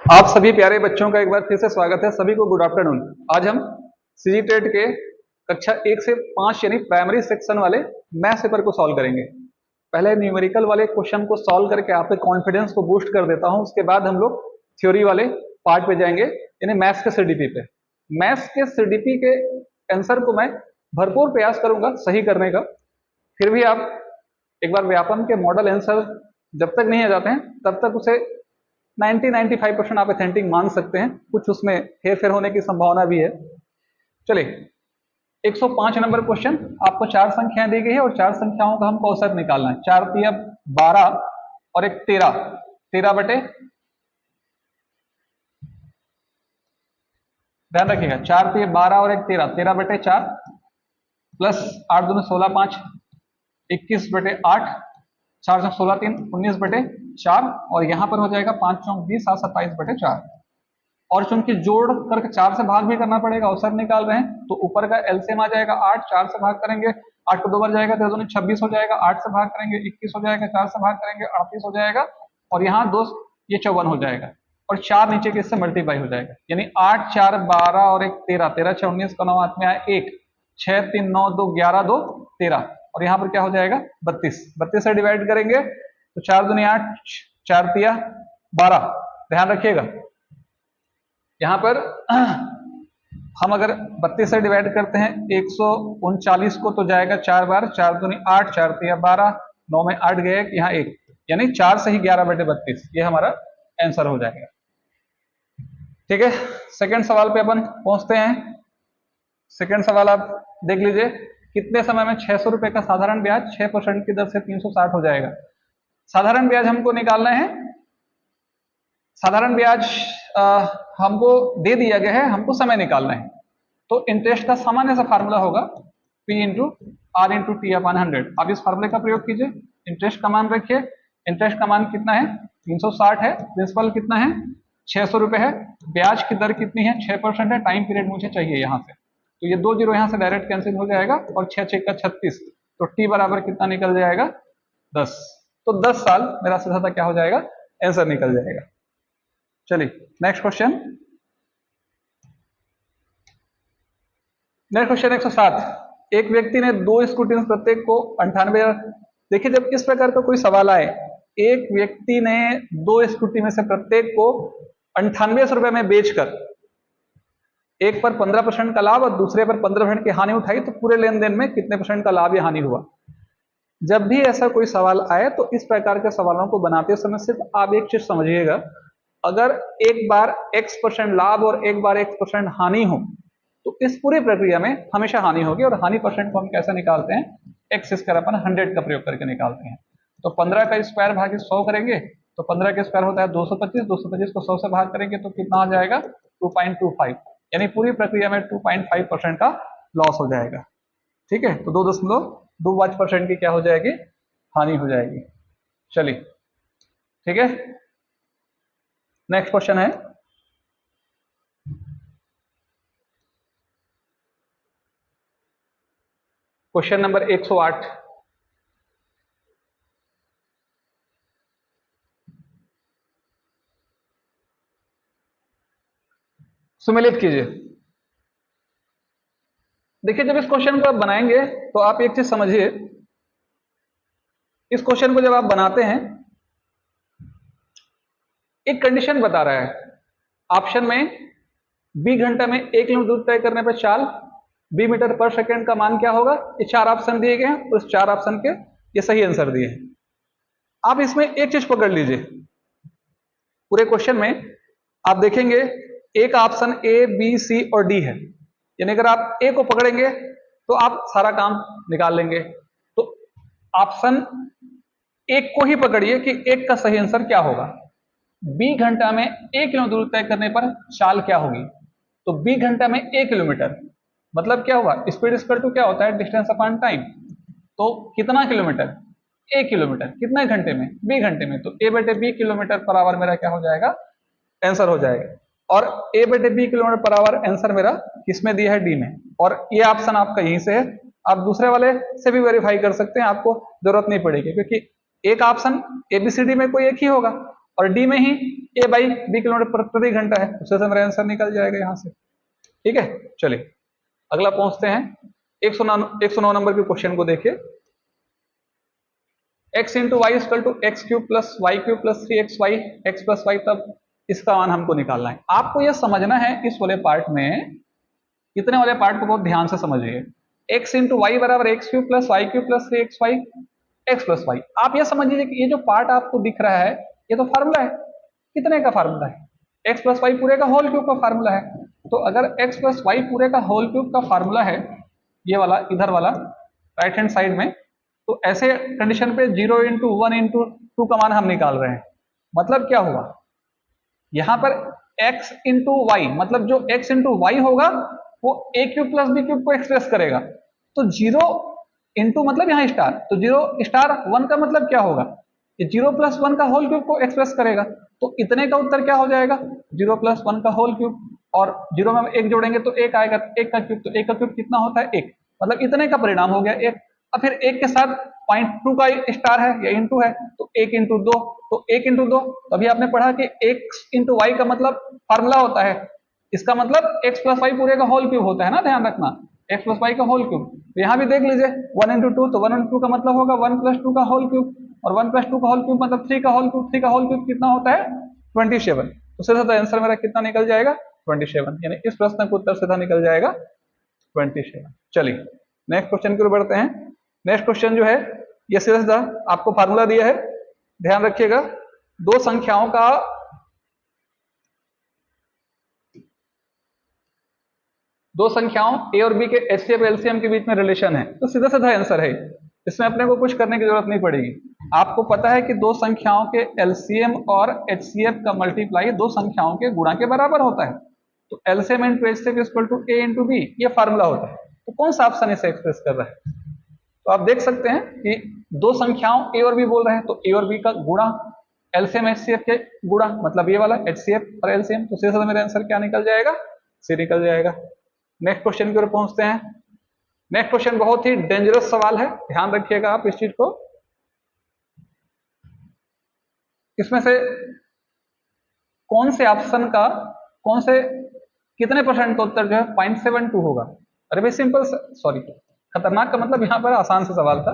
आप सभी प्यारे बच्चों का एक बार फिर से स्वागत है। सभी को गुड आफ्टरनून। आज हम सीजी टेट के कक्षा 1 से 5 यानी प्राइमरी सेक्शन वाले मैथ्स पेपर को सॉल्व करेंगे। पहले न्यूमेरिकल वाले क्वेश्चन को सॉल्व करके आपके कॉन्फिडेंस को बूस्ट कर देता हूं। उसके बाद हम लोग थ्योरी वाले पार्ट पे जाएंगे, यानी मैथ्स के सीडीपी पे। मैथ्स के सीडीपी के आंसर को मैं भरपूर प्रयास करूंगा सही करने का। फिर भी आप एक बार व्यापम के मॉडल आंसर जब तक नहीं आ जाते हैं तब तक उसे 90-95% आप अथेंटिक मान सकते हैं। कुछ उसमें हेर फेर होने की संभावना भी है। चलिए 105 नंबर क्वेश्चन। आपको 4 संख्याएं दी गई है और 4 संख्याओं का हमको औसत निकालना है। 4 तिया 12 और एक 13, 13 बटे, ध्यान रखिएगा 4 तिया 12 और एक 13, 13 बटे 4 प्लस 8 दूनी 16, 5 21 बटे 8, 4 से 16 3 19 बटे 4 और यहां पर हो जाएगा 5 चौक 20, 7 27 बटे 4। और चूंकि जोड़ करके 4 से भाग भी करना पड़ेगा, अवसर निकाल रहे हैं, तो ऊपर का एलसीएम आ जाएगा 8, 4 से भाग करेंगे 8 को 2 बार जाएगा, 13 26 हो जाएगा, 8 से भाग करेंगे 21 हो जाएगा, 4 से भाग करेंगे 38 हो जाएगा और यहाँ 2 ये 54 हो जाएगा और 4 नीचे के इससे मल्टीप्लाई हो जाएगा, यानी 8 4 12 और एक 13, 13 6 19 का 9 हाथ में आया 1, 6 3 9 2 11 2 13 और यहाँ पर क्या हो जाएगा 32। 32 से डिवाइड करेंगे तो 4 दूनी 8, 4 तिया 12। ध्यान रखिएगा यहां पर हम अगर 32 से डिवाइड करते हैं 139 को तो जाएगा 4 बार, 4 दूनी 8, 4 तिया 12, 9 में 8 गए, यहाँ 1, यानी 4 से ही 11 बटे 32 ये हमारा आंसर हो जाएगा। ठीक है, सेकंड सवाल पे अपन पहुंचते हैं। सेकंड सवाल आप देख लीजिए, कितने समय में 600 रुपए का साधारण ब्याज 6% की दर से 360 हो जाएगा। साधारण ब्याज हमको निकालना है। साधारण ब्याज हमको दे दिया गया है, हमको समय निकालना है। तो इंटरेस्ट का सामान्य सा फार्मूला होगा P into R into T upon 100। आप इस फार्मूले का प्रयोग कीजिए। इंटरेस्ट का मान रखिए। इंटरेस्ट का मान कितना है 360 है, प्रिंसिपल कितना है 600 रुपए है, ब्याज की दर कितनी है 6% है, टाइम पीरियड मुझे चाहिए यहाँ से, तो ये 2 जीरो यहाँ से डायरेक्ट कैंसिल हो जाएगा और 6 6 का 36, तो टी बराबर कितना निकल जाएगा 10। तो 10 साल मेरा सीधा क्या हो जाएगा आंसर निकल जाएगा। चलिए नेक्स्ट क्वेश्चन। Next question 107। एक व्यक्ति ने 2 स्कूटी में प्रत्येक को 98। देखिए जब इस प्रकार का कोई सवाल आए, एक व्यक्ति ने 2 स्कूटी में से प्रत्येक को 98 रुपए में बेचकर एक पर 15% का लाभ और दूसरे पर 15% की हानि उठाई, तो पूरे लेन देन में कितने परसेंट का लाभ या हानि हुआ। जब भी ऐसा कोई सवाल आए तो इस प्रकार के सवालों को बनाते समय सिर्फ आप एक चीज समझिएगा, अगर एक बार x% लाभ और एक बार x% हानि हो तो इस पूरी प्रक्रिया में हमेशा हानि होगी और हानि परसेंट को हम कैसे निकालते हैं x स्क्वायर अपन 100 का प्रयोग करके निकालते हैं। तो 15 का स्क्वायर भागे 100 करेंगे तो 15 का स्क्वायर होता है 225, 225 को 100 से भाग करेंगे तो कितना आ जाएगा 2.25, यानी पूरी प्रक्रिया में 2.5% का लॉस हो जाएगा। ठीक है, तो 2.25% की क्या हो जाएगी हानि हो जाएगी। चलिए ठीक है, नेक्स्ट क्वेश्चन है क्वेश्चन नंबर 108। सुमेलित कीजिए। देखिए जब इस क्वेश्चन को आप बनाएंगे तो आप एक चीज समझिए, इस क्वेश्चन को जब आप बनाते हैं एक कंडीशन बता रहा है, ऑप्शन में b घंटा में 1 किलोमीटर दूर तय करने पर चाल b मीटर पर सेकंड का मान क्या होगा। ये 4 ऑप्शन दिए गए हैं, उस 4 ऑप्शन के ये सही आंसर दिए हैं। आप इसमें एक चीज पकड़ लीजिए, पूरे क्वेश्चन में आप देखेंगे एक ऑप्शन A B C और D है, यानी अगर आप A को पकड़ेंगे तो आप सारा काम निकाल लेंगे। तो ऑप्शन एक को ही पकड़िए कि एक का सही आंसर क्या होगा। B घंटा में 1 किलोमीटर दूर तय करने पर चाल क्या होगी, तो B घंटा में 1 किलोमीटर मतलब क्या होगा, स्पीड इक्वल टू क्या होता है डिस्टेंस अपॉन टाइम। तो कितना किलोमीटर 1 किलोमीटर, कितने घंटे में B घंटे में, तो A बटे B किलोमीटर पर आवर मेरा क्या हो जाएगा आंसर हो जाएगा। और A बटे B kilometre per hour answer मेरा किसमें दिया है D में, और ये ऑप्शन आपका यहीं से है। आप दूसरे वाले से भी वेरीफाई कर सकते हैं, आपको जरूरत नहीं पड़ेगी क्योंकि एक ऑप्शन ABCD में कोई एक ही होगा और डी में ही ए बाई बी किलोमीटर प्रति घंटा है, उससे मेरा आंसर निकल जाएगा यहाँ से। ठीक है, चलिए अगला पहुंचते हैं 109 नंबर के क्वेश्चन को देखिए। x into y equal to x cube plus y cube plus 3xy x plus y, तब इसका मान हमको निकालना है। आपको यह समझना है इस वाले पार्ट में, इतने वाले पार्ट को बहुत ध्यान से समझिए। x इंटू वाई बराबर x cube plus y cube plus 3xy x plus y. आप यह समझिए कि ये जो पार्ट आपको दिख रहा है ये तो फार्मूला है, कितने का फार्मूला है, x प्लस वाई पूरे का होल क्यूब का फार्मूला है। तो अगर x प्लस वाई पूरे का होल क्यूब का फार्मूला है, ये वाला इधर वाला राइट हैंड साइड में, तो ऐसे कंडीशन पे 0 इंटू 1 इंटू 2 का मान हम निकाल रहे हैं। मतलब क्या हुआ, यहां पर x इंटू वाई, मतलब जो x इंटू वाई होगा वो a cube plus B cube को एक्सप्रेस करेगा। तो 0 इंटू मतलब यहाँ स्टार, तो 0 स्टार 1 का मतलब क्या होगा, ये 0 प्लस 1 का होल क्यूब को एक्सप्रेस करेगा। तो इतने का उत्तर क्या हो जाएगा, 0 प्लस 1 का होल क्यूब, और 0 में हम 1 जोड़ेंगे तो 1 आएगा, 1 का क्यूब, तो 1 का क्यूब कितना होता है 1, मतलब इतने का परिणाम हो गया 1। अब फिर 1 के साथ 0.2 का स्टार है या इंटू है, तो 1 इंटू 2, तो 1 इंटू 2, तो अभी आपने पढ़ा कि x इंटू वाई का मतलब फार्मूला होता है, इसका मतलब x प्लस वाई पूरे का होल क्यूब होता है ना, ध्यान रखना, x प्लस वाई का होल क्यूब। तो यहाँ भी देख लीजिए 1 इंटू 2, तो 1 इंटू 2 का मतलब होगा 1 प्लस 2 का होल क्यूब, और 1 प्लस 2 का होल क्यूब मतलब 3 का होल क्यूब, 3 का होल क्यूब कितना होता है 27। तो सीधा आंसर मेरा कितना निकल जाएगा 27, यानी इस प्रश्न का उत्तर सीधा निकल जाएगा 27। चलिए नेक्स्ट क्वेश्चन की ओर बढ़ते हैं। नेक्स्ट क्वेश्चन जो है ये सीधा सीधा आपको फार्मूला दिया है, ध्यान रखिएगा। दो संख्याओं ए और बी के एचसीएफ एलसीएम के बीच में रिलेशन है, तो सीधा सीधा आंसर है, इसमें अपने को कुछ करने की जरूरत नहीं पड़ेगी। आपको पता है कि दो संख्याओं के एलसीएम और एचसीएफ का मल्टीप्लाई दो संख्याओं के गुणा के बराबर होता है। तो LCM into HCF equal to A into B, ये फार्मूला होता है। तो कौन सा ऑप्शन इसे एक्सप्रेस कर रहा है, तो आप देख सकते हैं कि दो संख्याओं ए और बी बोल रहे हैं, तो ए और बी का गुणा एलसीएम एचसीएफ के गुणा, मतलब ये वाला एचसीएफ और एलसीएम, तो सीधा मेरा आंसर क्या निकल जाएगा, सी निकल जाएगा। नेक्स्ट क्वेश्चन की ओर पहुंचते हैं। नेक्स्ट क्वेश्चन बहुत ही डेंजरस सवाल है, ध्यान रखिएगा आप इस चीज को। इसमें से कौन से ऑप्शन का कितने परसेंट का उत्तर जो है 0.72 होगा। अरे भाई सिंपल, सॉरी खतरनाक का मतलब यहाँ पर आसान से सवाल था।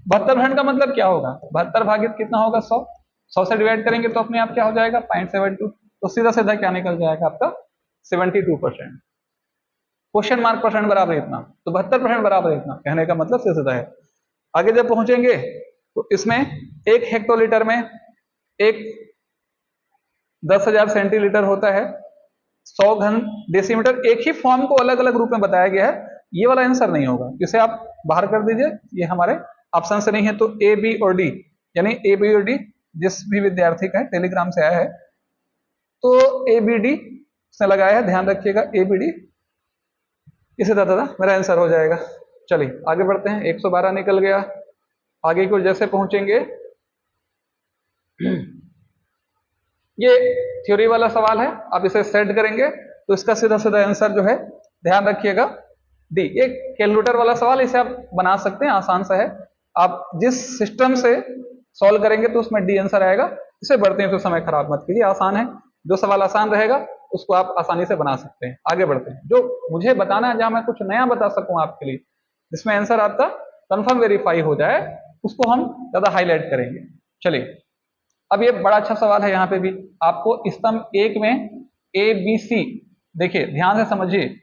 72% का मतलब क्या होगा, 72 भागित कितना होगा 100 से डिवाइड करेंगे तो अपने आप क्या हो जाएगा 0.72, तो सीधा सीधा क्या निकल जाएगा आपका 72%। क्वेश्चन मार्क परसेंट बराबर इतना, तो 72% बराबर इतना, कहने का मतलब सीधा है। आगे जब पहुंचेंगे तो इसमें 1 हेक्टोलीटर में एक 10,000 सेंटीलीटर होता है, 100 घन डेसीमीटर। एक ही फॉर्म को अलग अलग रूप में बताया गया है, ये वाला आंसर नहीं होगा, इसे आप बाहर कर दीजिए, ये हमारे ऑप्शन से नहीं है। तो ए बी और डी, यानी ए बी और डी जिस भी विद्यार्थी का है, टेलीग्राम से आया है, तो ए बी डी से लगाया है, ध्यान रखिएगा ए बी डी, इसे दादा मेरा आंसर हो जाएगा। चलिए आगे बढ़ते हैं, 112 निकल गया। आगे की ओर जैसे पहुंचेंगे, ये थ्योरी वाला सवाल है, आप इसे सेट करेंगे तो इसका सीधा सीधा आंसर जो है, ध्यान रखिएगा डी। ये कैलकुलेटर वाला सवाल, इसे आप बना सकते हैं, आसान सा है। आप जिस सिस्टम से सॉल्व करेंगे तो उसमें डी आंसर आएगा। इसे बढ़ते हैं तो समय खराब मत कीजिए, आसान है, जो सवाल आसान रहेगा उसको आप आसानी से बना सकते हैं। आगे बढ़ते हैं, जो मुझे बताना है, जहां मैं कुछ नया बता सकूं आपके लिए, जिसमें आंसर आपका कंफर्म वेरीफाई हो जाए, उसको हम ज्यादा हाईलाइट करेंगे। चलिए अब ये बड़ा अच्छा सवाल है, यहाँ पे भी आपको स्तंभ 1 में ए बी सी, देखिए ध्यान से समझिए,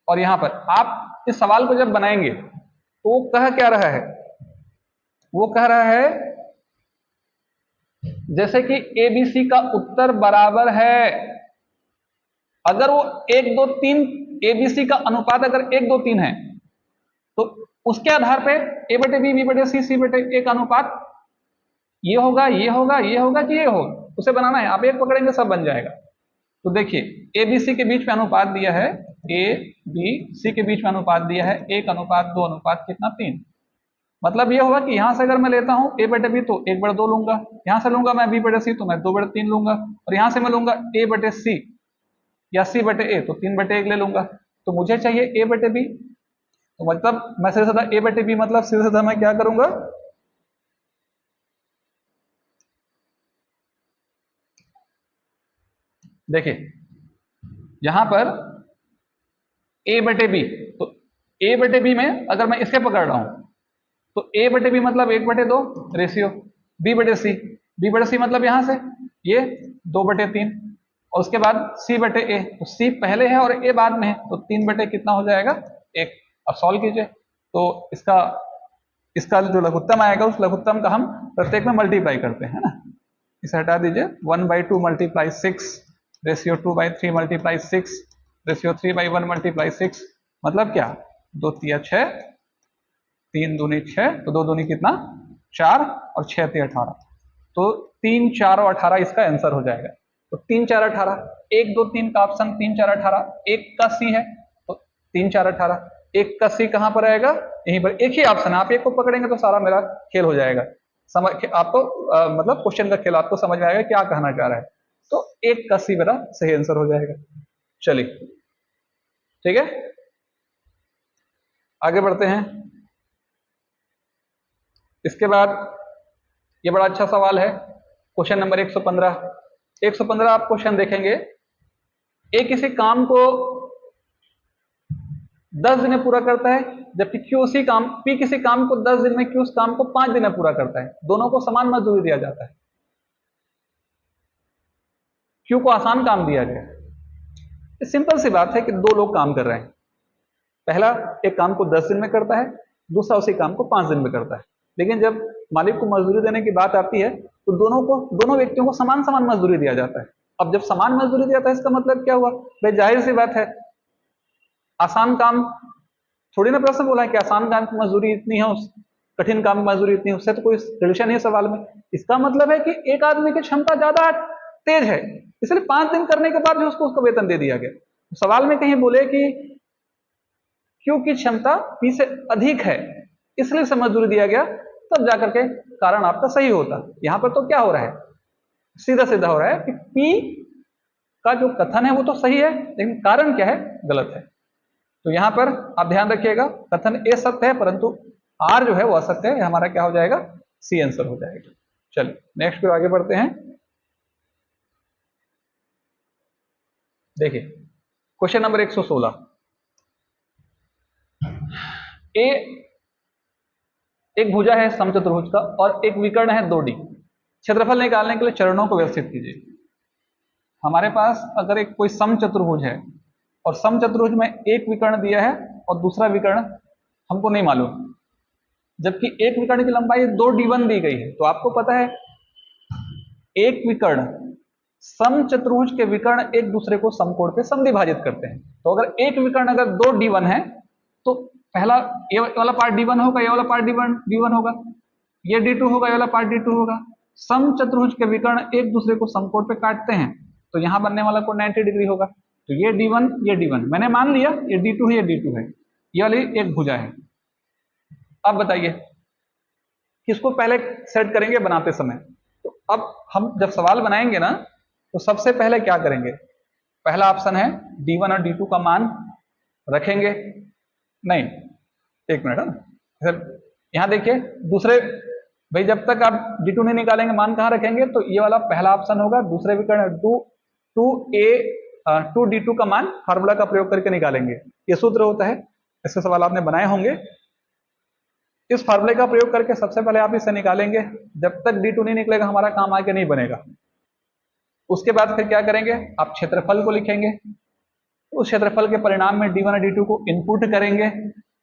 और यहां पर आप इस सवाल को जब बनाएंगे तो वो कह क्या रहा है, वो कह रहा है जैसे कि ए बी सी का उत्तर बराबर है, अगर वो 1 2 3 ए बी सी का अनुपात अगर 1 2 3 है, तो उसके आधार पे ए बटे बी, बी बटे सी, सी बटे ए का अनुपात ये होगा, ये होगा, ये होगा कि ये होगा, उसे बनाना है। आप एक पकड़ेंगे सब बन जाएगा। तो देखिए ए बी सी के बीच में अनुपात दिया है, ए बी सी के बीच में अनुपात दिया है 1 अनुपात 2 अनुपात कितना 3। मतलब ये होगा कि यहां से अगर मैं लेता हूं ए बटे बी तो 1 बटे 2 लूंगा, यहां से लूंगा मैं बी बटे सी तो मैं 2 बटे 3 लूंगा, और यहां से मैं लूंगा ए बटे सी या सी बटे ए तो 3 बटे 1 ले लूंगा। तो मुझे चाहिए ए बटे बी, तो मतलब मैं सीधा सीधा ए बटे बी मतलब सीधा सीधा मैं क्या करूंगा, देखिए यहां पर a बटे बी, तो a बटे बी में अगर मैं इसके पकड़ रहा हूं तो a बटे बी मतलब 1/2 रेशियो b बटे सी, b बटे सी मतलब यहां से ये 2/3 और उसके बाद c बटे a, तो c पहले है और a बाद में है तो 3 बटे कितना हो जाएगा 1। अब सॉल्व कीजिए तो इसका जो लघुत्तम आएगा उस लघुत्तम का हम प्रत्येक में मल्टीप्लाई करते हैं ना, इसे हटा दीजिए 1/2 multiply 6 ratio 2/3 multiply 6 ratio 3/1 multiply 6 मतलब क्या 2 तिया 6, 3 दूनी 6, तो 2 दूनी कितना 4 और 6 तिया 18, तो 3 4 और 18 इसका आंसर हो जाएगा। तो 3 4 18, 1 2 3 का ऑप्शन 3 4 18, एक का सी है तो 3 4 18, एक का सी कहां पर आएगा यहीं पर, एक ही ऑप्शन है, आप एक को पकड़ेंगे तो सारा मेरा खेल हो जाएगा। समझ आपको मतलब क्वेश्चन का खेल आपको समझ में आएगा क्या कहना चाह रहा है, तो एक का सी मेरा सही आंसर हो जाएगा। चलिए ठीक है आगे बढ़ते हैं। इसके बाद ये बड़ा अच्छा सवाल है, क्वेश्चन नंबर 115। 115 आप क्वेश्चन देखेंगे, ए किसी काम को 10 दिन में पूरा करता है जबकि पी किसी काम को 10 दिन में क्यू उस काम को 5 दिन में पूरा करता है, दोनों को समान मजदूरी दिया जाता है। क्यू को आसान काम दिया गया। सिंपल सी बात है कि दो लोग काम कर रहे हैं, पहला एक काम को 10 दिन में करता है, दूसरा उसी काम को 5 दिन में करता है, लेकिन जब मालिक को मजदूरी देने की बात आती है तो दोनों व्यक्तियों को समान समान मजदूरी दिया जाता है। अब जब समान मजदूरी दिया जाता है इसका मतलब क्या हुआ भाई, जाहिर सी बात है आसान काम थोड़ी ना प्रश्न बोला है कि आसान काम की मजदूरी इतनी है, उस कठिन काम की मजदूरी इतनी है, उससे तो कोई रिलेशन नहीं सवाल में। इसका मतलब है कि एक आदमी की क्षमता ज्यादा तेज है इसलिए 5 दिन करने के बाद भी उसको वेतन दे दिया गया। सवाल में कहीं बोले कि क्यू की क्षमता पी से अधिक है इसलिए उसे मजदूरी दिया गया, तब जाकर के कारण आपका सही होता। यहां पर तो क्या हो रहा है, सीधा सीधा हो रहा है कि पी का जो कथन है वो तो सही है लेकिन कारण क्या है गलत है। तो यहां पर आप ध्यान रखिएगा कथन ए सत्य है परंतु आर जो है वो असत्य है, हमारा क्या हो जाएगा सी आंसर हो जाएगा। चलिए नेक्स्ट पे आगे बढ़ते हैं। देखिए क्वेश्चन नंबर 116, ए एक भुजा है समचतुर्भुज का और एक विकर्ण है 2D। क्षेत्रफल निकालने के लिए चरणों को व्यवस्थित कीजिए। हमारे पास अगर एक कोई समचतुर्भुज है और समचतुर्भुज में एक विकर्ण दिया है और दूसरा विकर्ण हमको नहीं मालूम, जबकि एक विकर्ण की लंबाई 2D1 दी गई है, तो आपको पता है एक विकर्ण समचतुर्भुज के विकर्ण एक दूसरे को समकोण पे समद्विभाजित करते हैं। तो अगर एक विकर्ण अगर 2D1 है तो पहला ये वाला पार्ट D1 होगा, ये वाला पार्ट D1 होगा, ये D2 होगा, ये वाला पार्ट D2 होगा। समचतुर्भुज के विकर्ण एक दूसरे को समकोण पे काटते हैं तो यहां बनने वाला कोण 90 डिग्री होगा। तो ये D1 ये D1 मैंने मान लिया, ये D2 है ये D2 है, ये वाली एक भुजा है। अब बताइए किसको पहले सेट करेंगे बनाते समय। तो अब हम जब सवाल बनाएंगे ना तो सबसे पहले क्या करेंगे, पहला ऑप्शन है D1 और D2 का मान रखेंगे, नहीं एक मिनट है ना, यहां देखिए दूसरे भाई जब तक आप D2 नहीं निकालेंगे मान कहां रखेंगे, तो ये वाला पहला ऑप्शन होगा, दूसरे विकर्ण 2D2 का मान फार्मूला का प्रयोग करके निकालेंगे, ये सूत्र होता है, ऐसे सवाल आपने बनाए होंगे। इस फार्मूले का प्रयोग करके सबसे पहले आप इसे निकालेंगे, जब तक D2 नहीं निकलेगा हमारा काम आगे नहीं बनेगा। उसके बाद फिर क्या करेंगे, आप क्षेत्रफल को लिखेंगे, उस क्षेत्रफल के परिणाम में D1 और D2 को इनपुट करेंगे,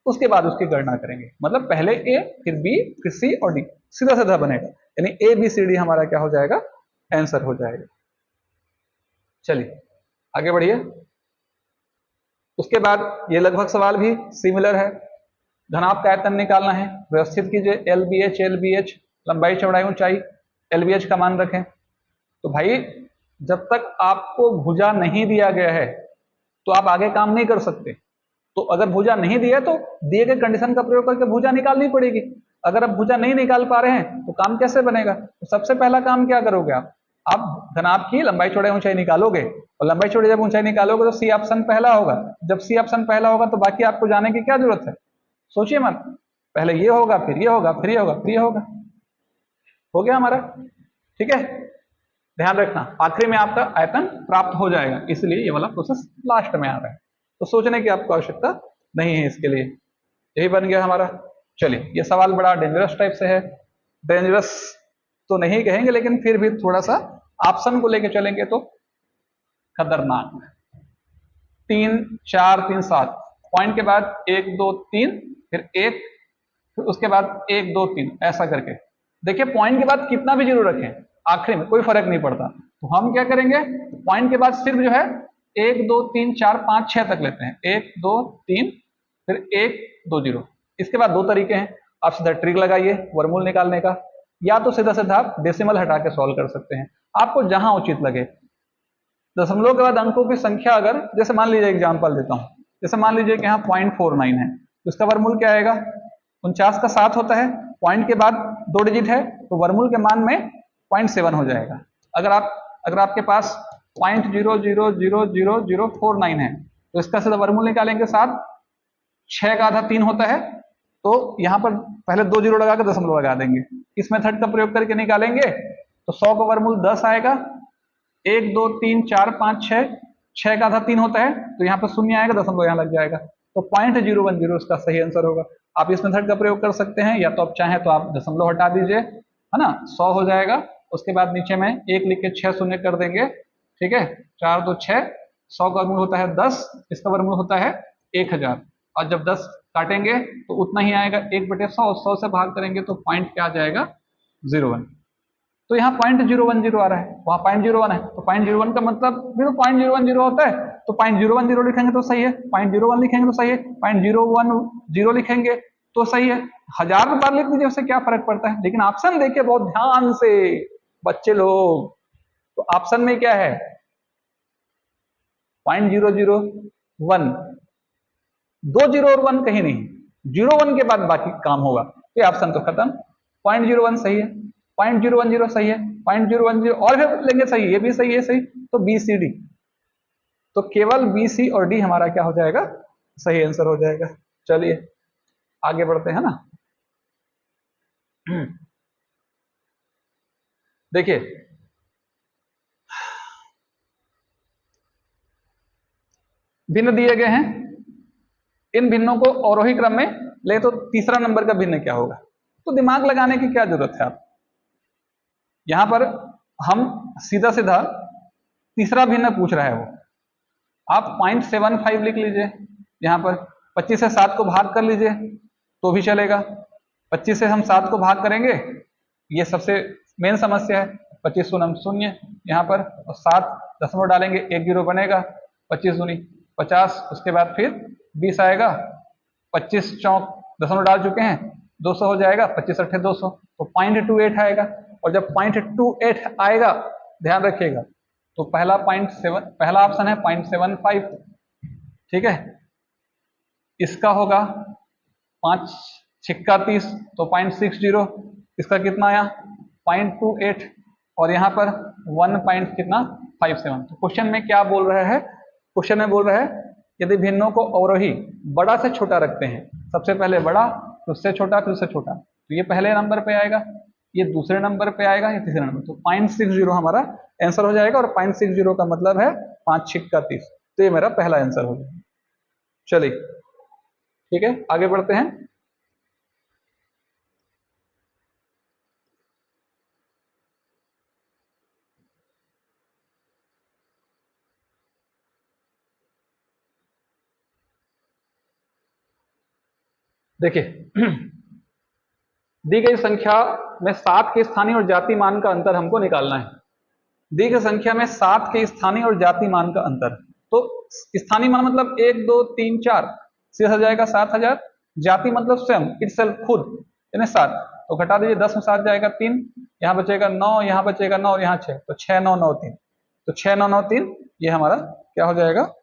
उसके बाद उसकी गणना करेंगे। मतलब पहले A फिर B फिर C और D, सीधा सीधा बनेगा, यानी ABCD हमारा क्या हो जाएगा आंसर हो जाएगा। चलिए आगे बढ़िए। उसके बाद ये लगभग सवाल भी सिमिलर है, घनाभ का आयतन निकालना है, व्यवस्थित कीजिए LBH लंबाई चौड़ाई ऊंचाई, LBH का मान रखें। तो भाई जब तक आपको भुजा नहीं दिया गया है तो आप आगे काम नहीं कर सकते। तो अगर भुजा नहीं दिया तो दिए गए कंडीशन का प्रयोग करके भुजा निकालनी पड़ेगी। अगर आप भुजा नहीं निकाल पा रहे हैं तो काम कैसे बनेगा। तो सबसे पहला काम क्या करोगे, आप घनाभ की लंबाई चौड़ाई ऊंचाई निकालोगे, और लंबाई चौड़ाई जब ऊंचाई निकालोगे तो सी ऑप्शन पहला होगा। जब सी ऑप्शन पहला होगा तो बाकी आपको जाने की क्या जरूरत है, सोचिए मत, पहले ये होगा फिर ये होगा फिर ये होगा फिर ये होगा, हो गया हमारा। ठीक है ध्यान रखना आखिरी में आपका आयतन प्राप्त हो जाएगा, इसलिए ये वाला प्रोसेस लास्ट में आ रहा है, तो सोचने की आपको आवश्यकता नहीं है इसके लिए। यही बन गया हमारा। चलिए, ये सवाल बड़ा डेंजरस टाइप से है, डेंजरस तो नहीं कहेंगे लेकिन फिर भी थोड़ा सा ऑप्शन को लेके चलेंगे तो खतरनाक। 3 4 3 7 पॉइंट के बाद 1 2 3 फिर 1 फिर उसके बाद 1 2 3 ऐसा करके। देखिए पॉइंट के बाद कितना भी जीरो रखें आखिरी में कोई फर्क नहीं पड़ता, तो हम क्या करेंगे पॉइंट के बाद सिर्फ जो है 1 2 3 4 5 6 तक लेते हैं, 1 2 3 फिर 1 2 0। इसके बाद दो तरीके हैं, आप सीधा ट्रिक लगाइए वर्गमूल निकालने का, या तो सीधा सीधा आप डेसिमल हटा के सॉल्व कर सकते हैं, आपको जहां उचित लगे। दशमलव के बाद अंकों की संख्या अगर, जैसे मान लीजिए एग्जांपल देता हूं, जैसे मान लीजिए कि यहाँ 0.49 है, तो इसका वर्गमूल क्या आएगा, 49 का 7 होता है, पॉइंट के बाद 2 डिजिट है तो वर्गमूल के मान में 0.7 हो जाएगा। अगर आपके पास 0.000049 है तो इसका सीधा वर्गमूल निकालेंगे 7, 6 का आधा 3 होता है, तो यहाँ पर पहले 2 जीरो लगा के दशमलव लगा देंगे। इस मेथड का प्रयोग करके निकालेंगे तो 100 का वर्गमूल 10 आएगा, 1 2 3 4 5 6, 6 का आधा 3 होता है तो यहाँ पर शून्य आएगा, दशमलव यहाँ लग जाएगा, तो 0.010 इसका सही आंसर होगा। आप इस मेथड का प्रयोग कर सकते हैं, या तो आप चाहें तो आप दशमलव हटा दीजिए, है ना, 100 हो जाएगा, उसके बाद नीचे में 1 लिख के 6 शून्य कर देंगे, ठीक है, 4 2 6, 100 का वर्गमूल होता है 10, इसका वर्गमूल होता है 1000, और जब 10 काटेंगे तो उतना ही आएगा 1/100, 100 से भाग करेंगे तो पॉइंट क्या आ जाएगा 01। तो यहाँ 0.010 आ रहा है, वहां 0.01 है, तो 0.01 का मतलब भी तो 0.010 होता है, तो 0.010 लिखेंगे तो सही है, 0.01 लिखेंगे तो सही है, 0.010 लिखेंगे तो सही है, 1000 बार लिख दीजिए, उससे क्या फर्क पड़ता है। लेकिन ऑप्शन देखिए बहुत ध्यान से बच्चे लोग, तो ऑप्शन में क्या है 0.001, 2 जीरो और 1 कहीं नहीं, 0 1 के बाद बाकी काम होगा, तो ये ऑप्शन तो खत्म। 0.01 सही है, 0.010 सही है, 0.010 और भी लेंगे सही, ये भी सही है सही, तो बी सी डी, तो केवल बी सी और डी हमारा क्या हो जाएगा, सही आंसर हो जाएगा। चलिए आगे बढ़ते हैं ना। देखिए भिन्न दिए गए हैं, इन भिन्नों को अवरोही क्रम में ले तो तीसरा नंबर का भिन्न क्या होगा, तो दिमाग लगाने की क्या जरूरत है। आप यहां पर हम सीधा सीधा तीसरा भिन्न पूछ रहा है, वो आप 0.75 लिख लीजिए, यहां पर 25 से 7 को भाग कर लीजिए तो भी चलेगा, 25 से हम 7 को भाग करेंगे, ये सबसे मेन समस्या है, 25 शून्य शून्य यहाँ पर, और 7 दशमलव डालेंगे 1 जीरो बनेगा, 25 दूनी 50, उसके बाद फिर 20 आएगा, 25 चौक दशमलव डाल चुके हैं 200 हो जाएगा, 25 अट्ठे 200, तो 0.28 आएगा, और जब 0.28 आएगा ध्यान रखिएगा तो पहला 0.7, पहला ऑप्शन है 0.75, ठीक है, इसका होगा 5 छिक्का 30 तो 0.60, इसका कितना आया 0.28, और यहाँ पर 1.57। तो क्वेश्चन में क्या बोल रहा है, क्वेश्चन में बोल रहा है यदि भिन्नों को अवरोही बड़ा से छोटा रखते हैं, सबसे पहले बड़ा फिर उससे छोटा फिर उससे छोटा, तो ये पहले नंबर पे आएगा, ये दूसरे नंबर पे आएगा, ये तीसरे नंबर, तो 0.60 हमारा आंसर हो जाएगा, और 0.60 का मतलब है 5 छिक्का 30, तो ये मेरा पहला आंसर हो जाएगा। चलिए ठीक है आगे बढ़ते हैं। देखिए दी गई संख्या में 7 के स्थानीय और जाति मान का अंतर हमको निकालना है। दी गई संख्या में 7 के स्थानीय और जाति मान का अंतर, तो स्थानीय मान मतलब 1 2 3 4 शेष हो जाएगा 7000, जाति मतलब स्वयं इटसेल्फ खुद यानी 7, तो घटा दीजिए 10 में 7 जाएगा 3, यहाँ बचेगा 9, यहाँ बचेगा 9 और यहाँ 6, तो 6 9 9 3, तो 6 9 9 3 ये हमारा क्या हो जाएगा,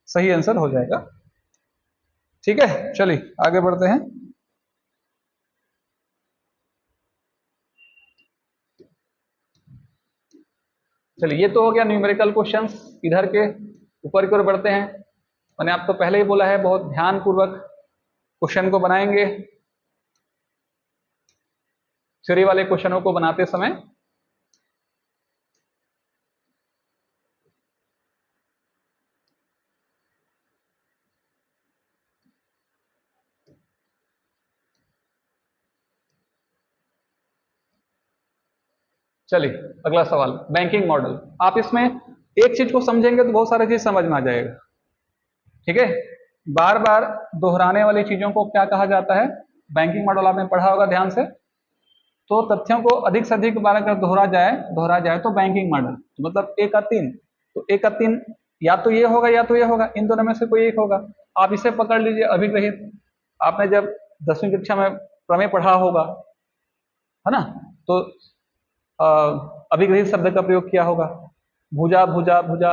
सही आंसर हो जाएगा। ठीक है चलिए आगे बढ़ते हैं। चलिए ये तो हो गया न्यूमेरिकल क्वेश्चंस, इधर के ऊपर की ओर बढ़ते हैं। मैंने आपको पहले ही बोला है बहुत ध्यान पूर्वक क्वेश्चन को बनाएंगे, थ्योरी वाले क्वेश्चनों को बनाते समय चलिए अगला सवाल, बैंकिंग मॉडल। आप इसमें एक चीज को समझेंगे तो बहुत सारी चीज समझ में आ जाएगा। ठीक है, बार बार दोहराने वाली चीजों को क्या कहा जाता है? बैंकिंग मॉडल आपने पढ़ा होगा ध्यान से। तो तथ्यों को अधिक से अधिक बार अगर दोहरा जाए तो बैंकिंग मॉडल, मतलब ए का 3, तो ए का 3 या तो ये होगा या तो ये होगा, इन दोनों में से कोई एक होगा। आप इसे पकड़ लीजिए, अभिग्रहित। आपने जब 10वीं कक्षा में प्रमेय पढ़ा होगा, है ना, तो अभिग्रहित शब्द का प्रयोग किया होगा। भुजा भुजा भुजा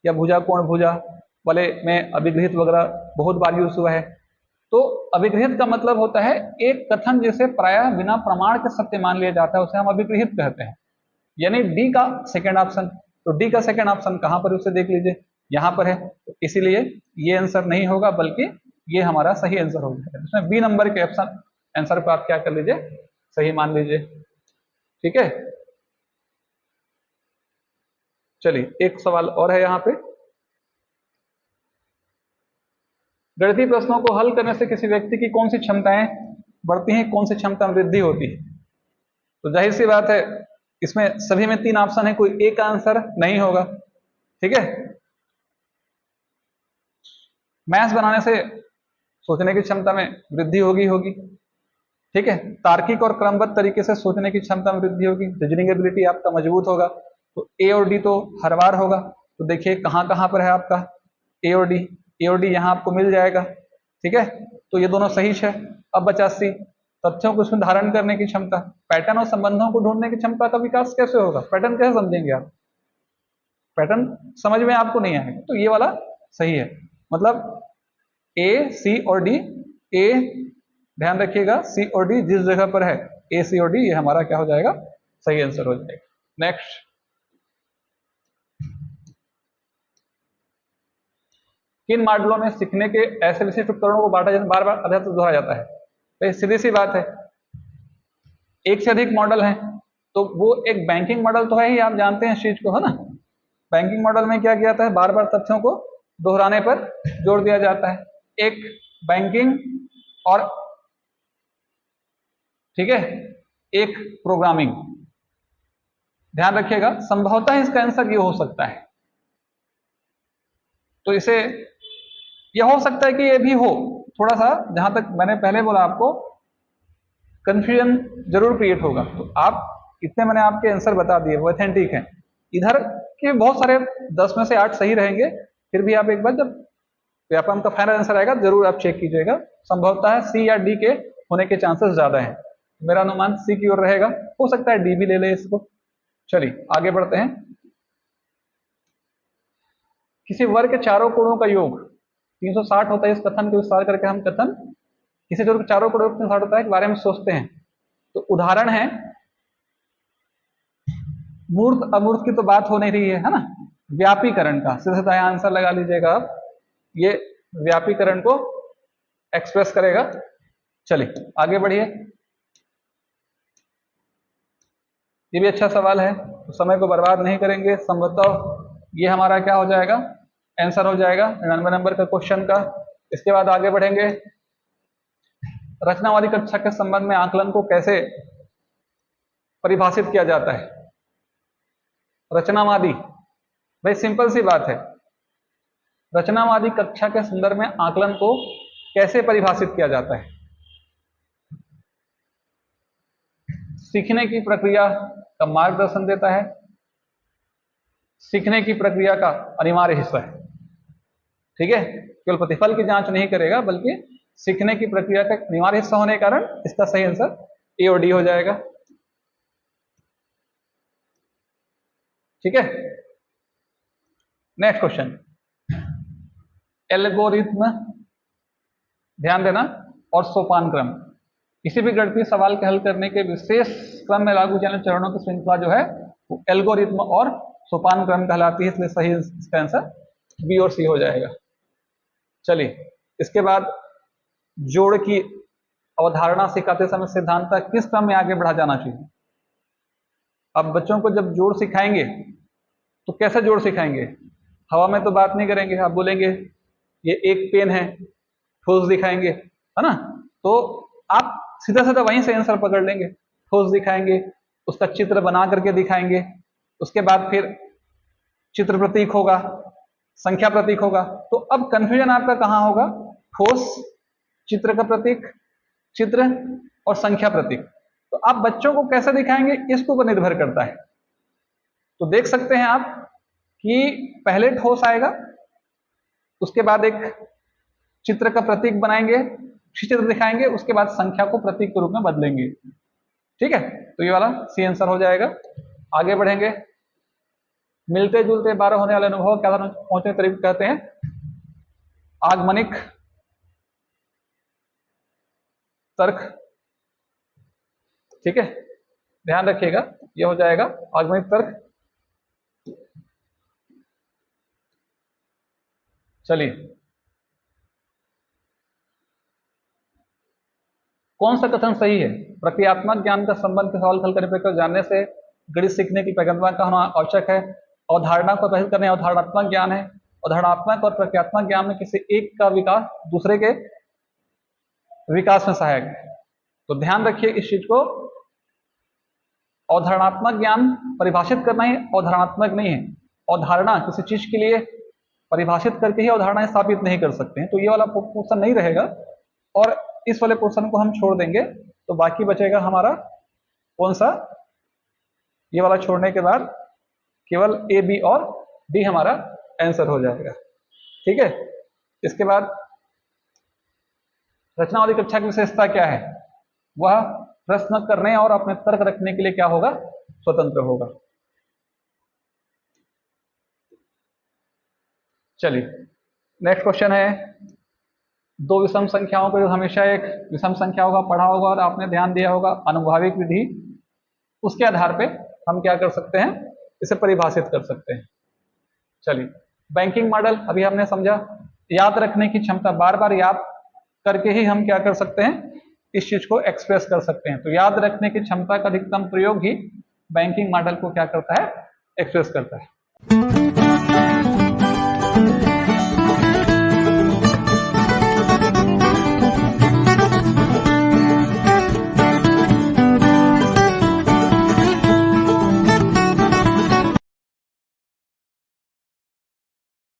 या भुजा कोण भुजा वाले में अभिग्रहित वगैरह बहुत बार यूज हुआ है। तो अभिग्रहित का मतलब होता है एक कथन जिसे प्रायः बिना प्रमाण के सत्य मान लिया जाता है, उसे हम अभिग्रहित कहते हैं। यानी डी का सेकेंड ऑप्शन। तो डी का सेकेंड ऑप्शन कहां पर, उसे देख लीजिए, यहां पर है। तो इसीलिए ये आंसर नहीं होगा, बल्कि ये हमारा सही आंसर हो जाएगा। इसमें बी नंबर के ऑप्शन आंसर को आप क्या कर लीजिए, सही मान लीजिए। ठीक है, चलिए एक सवाल और है यहाँ पे। गणितीय प्रश्नों को हल करने से किसी व्यक्ति की कौन सी क्षमताएं बढ़ती हैं, कौन सी क्षमता में वृद्धि होती है? तो जाहिर सी बात है, इसमें सभी में 3 ऑप्शन है, कोई एक आंसर नहीं होगा। ठीक है, मैथ्स बनाने से सोचने की क्षमता में वृद्धि होगी। ठीक है, तार्किक और क्रमबद्ध तरीके से सोचने की क्षमता में वृद्धि होगी, रीजनिंग एबिलिटी आपका मजबूत होगा। तो ए और डी तो हर बार होगा। तो देखिए कहां कहां पर है आपका ए और डी। ए और डी यहां आपको मिल जाएगा। ठीक है, तो ये दोनों सही है। अब बचा सी, तथ्यों को उसमें धारण करने की क्षमता, पैटर्न और संबंधों को ढूंढने की क्षमता का विकास कैसे होगा? पैटर्न कैसे समझेंगे आप? पैटर्न समझ में आपको नहीं आएगा, तो ये वाला सही है। मतलब ए सी और डी, ए ध्यान रखिएगा सी और डी जिस जगह पर है, ए सी और डी, ये हमारा क्या हो जाएगा, सही आंसर हो जाएगा। नेक्स्ट, किन मॉडलों में सीखने के ऐसे विशिष्ट उपकरणों को बांटा बार बार अध्ययन दोहराया जाता है? तो सीधी सी बात है, एक से अधिक मॉडल हैं, तो वो एक बैंकिंग मॉडल तो है ही, आप जानते हैं इस चीज को, है ना। बैंकिंग मॉडल में क्या किया जाता है, बार बार तथ्यों को दोहराने पर जोर दिया जाता है। एक बैंकिंग और ठीक है, एक प्रोग्रामिंग। ध्यान रखिएगा, संभवतः इसका आंसर ये हो सकता है। तो इसे यह हो सकता है कि ये भी हो, थोड़ा सा जहां तक मैंने पहले बोला आपको, कंफ्यूजन जरूर क्रिएट होगा। तो आप इतने मैंने आपके आंसर बता दिए, वो ऑथेंटिक हैं। इधर के बहुत सारे 10 में से 8 सही रहेंगे, फिर भी आप एक बार जब व्यापम का फाइनल आंसर आएगा जरूर आप चेक कीजिएगा। संभवतः है सी या डी के होने के चांसेस ज्यादा हैं। मेरा अनुमान सी की ओर रहेगा, हो सकता है डी भी ले ले इसको। चलिए आगे बढ़ते हैं। किसी वर्ग के चारों कोणों का योग 360 होता है, इस कथन को विस्तार करके हम कथन किसी वर्ग के चारों कोणों 360 होता है के बारे में सोचते हैं। तो उदाहरण है, मूर्त अमूर्त की तो बात हो नहीं रही है ना, व्यापीकरण का। सीधा सीधा आंसर लगा लीजिएगा आप, ये व्यापीकरण को एक्सप्रेस करेगा। चलिए आगे बढ़िए, ये भी अच्छा सवाल है, तो समय को बर्बाद नहीं करेंगे। संभवतः ये हमारा क्या हो जाएगा, आंसर हो जाएगा 99 नंबर का क्वेश्चन का। इसके बाद आगे बढ़ेंगे, रचनावादी कक्षा के संबंध में आकलन को कैसे परिभाषित किया जाता है? रचनावादी, भाई सिंपल सी बात है, रचनावादी कक्षा के संदर्भ में आकलन को कैसे परिभाषित किया जाता है? सीखने की प्रक्रिया का मार्गदर्शन देता है, सीखने की प्रक्रिया का अनिवार्य हिस्सा है। ठीक है, केवल प्रतिफल की जांच नहीं करेगा, बल्कि सीखने की प्रक्रिया का अनिवार्य हिस्सा होने के कारण इसका सही आंसर ए और डी हो जाएगा। ठीक है, नेक्स्ट क्वेश्चन, एल्गोरिथ्म, ध्यान देना, और सोपान क्रम। किसी भी गणितीय सवाल के हल करने के विशेष क्रम में लागू जाने चरणों की श्रृंखला जो है वो एल्गोरिथ्म और सोपान क्रम कहलाती है, इसलिए सही इसका आंसर बी और सी हो जाएगा। चलिए इसके बाद जोड़ की अवधारणा सिखाते समय सिद्धांत किस क्रम में आगे बढ़ा जाना चाहिए? अब बच्चों को जब जोड़ सिखाएंगे तो कैसे जोड़ सिखाएंगे? हवा में तो बात नहीं करेंगे, आप बोलेंगे ये एक पेन है, ठोस दिखाएंगे, है ना, तो आप सीधा सीधा वहीं से आंसर पकड़ लेंगे। ठोस दिखाएंगे उसका चित्र बना करके दिखाएंगे। उसके बाद फिर चित्र प्रतीक होगा, संख्या प्रतीक होगा। तो अब कंफ्यूजन आपका कहां होगा? ठोस, चित्र का प्रतीक, चित्र और संख्या प्रतीक। तो आप बच्चों को कैसे दिखाएंगे इसके ऊपर निर्भर करता है। तो देख सकते हैं आप कि पहले ठोस आएगा, उसके बाद एक चित्र का प्रतीक बनाएंगे, चित्र दिखाएंगे, उसके बाद संख्या को प्रतीक के रूप में बदलेंगे। ठीक है, तो ये वाला सी आंसर हो जाएगा। आगे बढ़ेंगे। मिलते जुलते 12 होने वाले अनुभव क्या पहुंचने तरीके कहते हैं? आगमनिक तर्क। ठीक है, ध्यान रखिएगा, ये हो जाएगा आगमनिक तर्क। चलिए, कौन सा कथन सही है? प्रक्रियात्मक ज्ञान का संबंध के सवाल हल करने पर जानने से गणित सीखने की प्रगति का होना आवश्यक है। अवधारणा को परिभाषित करने अवधारणात्मक ज्ञान है। अवधारणात्मक और प्रक्रियात्मक ज्ञान में किसी एक का विकास दूसरे के विकास में सहायक है। तो ध्यान रखिए इस चीज को, अवधारणात्मक ज्ञान परिभाषित करना ही अवधारणात्मक नहीं है। अवधारणा किसी चीज के लिए परिभाषित करके ही अवधारणाएं स्थापित नहीं कर सकते हैं। तो ये वाला पोर्शन नहीं रहेगा और इस वाले पोर्शन को हम छोड़ देंगे। तो बाकी बचेगा हमारा कौन सा? ये वाला छोड़ने के बाद केवल ए, बी और डी हमारा आंसर हो जाएगा। ठीक है, इसके बाद रचनावादी कक्षा की विशेषता क्या है? वह प्रश्न करने और अपने तर्क रखने के लिए क्या होगा? स्वतंत्र होगा। चलिए, नेक्स्ट क्वेश्चन है, दो विषम संख्याओं को, हमेशा एक विषम संख्या होगा, पढ़ा होगा और आपने ध्यान दिया होगा अनुभाविक विधि, उसके आधार पे हम क्या कर सकते हैं? इसे परिभाषित कर सकते हैं। चलिए, बैंकिंग मॉडल अभी हमने समझा, याद रखने की क्षमता, बार बार याद करके ही हम क्या कर सकते हैं? इस चीज को एक्सप्रेस कर सकते हैं। तो याद रखने की क्षमता का अधिकतम प्रयोग ही बैंकिंग मॉडल को क्या करता है? एक्सप्रेस करता है।